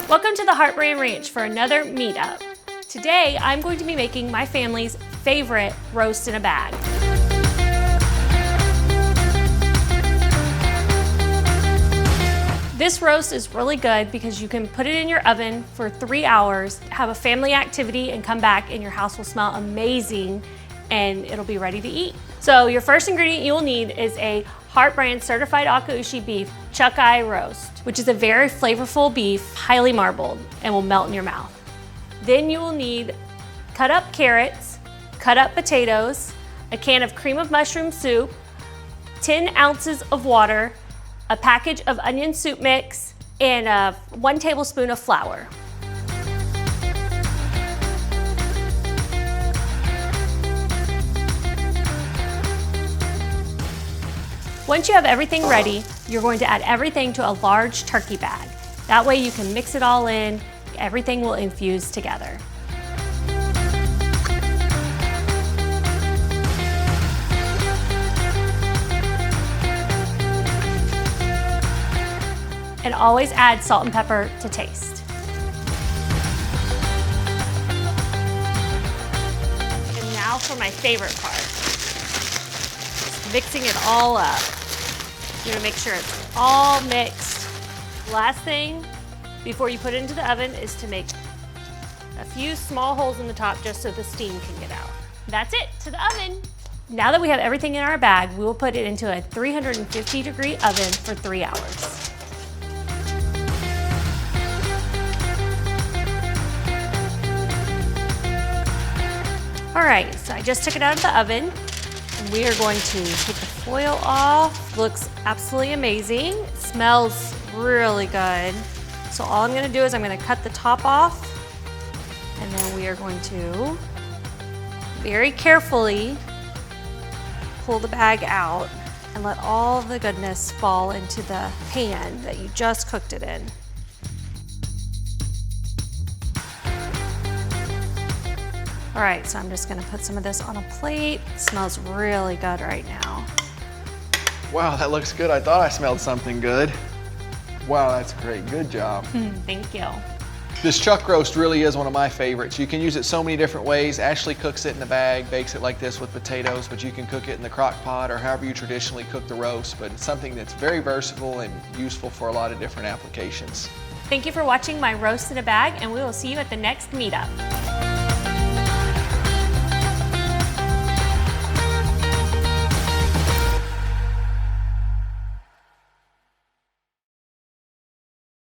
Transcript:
Welcome to the HeartBrand Ranch for another meetup. Today, I'm going to be making my family's favorite roast in a bag. This roast is really good because you can put it in your oven for 3 hours, have a family activity, and come back and your house will smell amazing and it'll be ready to eat. So your first ingredient you will need is a HeartBrand Certified Akaushi Beef chuck eye roast, which is a very flavorful beef, highly marbled, and will melt in your mouth. Then you will need cut up carrots, cut up potatoes, a can of cream of mushroom soup, 10 ounces of water, a package of onion soup mix, and 1 tablespoon of flour. Once you have everything ready, you're going to add everything to a large turkey bag. That way you can mix it all in, everything will infuse together. And always add salt and pepper to taste. And now for my favorite part. Mixing it all up. You're gonna make sure it's all mixed. Last thing before you put it into the oven is to make a few small holes in the top just so the steam can get out. That's it, to the oven. Now that we have everything in our bag, we will put it into a 350-degree oven for 3 hours. All right, so I just took it out of the oven. We are going to take the foil off. Looks absolutely amazing. It smells really good. So all I'm gonna do is I'm gonna cut the top off, and then we are going to very carefully pull the bag out and let all the goodness fall into the pan that you just cooked it in. All right, so I'm just gonna put some of this on a plate. It smells really good right now. Wow, that looks good. I thought I smelled something good. Wow, that's great. Good job. Thank you. This chuck roast really is one of my favorites. You can use it so many different ways. Ashley cooks it in the bag, bakes it like this with potatoes, but you can cook it in the crock pot or however you traditionally cook the roast, but it's something that's very versatile and useful for a lot of different applications. Thank you for watching my roast in a bag, and we will see you at the next meetup.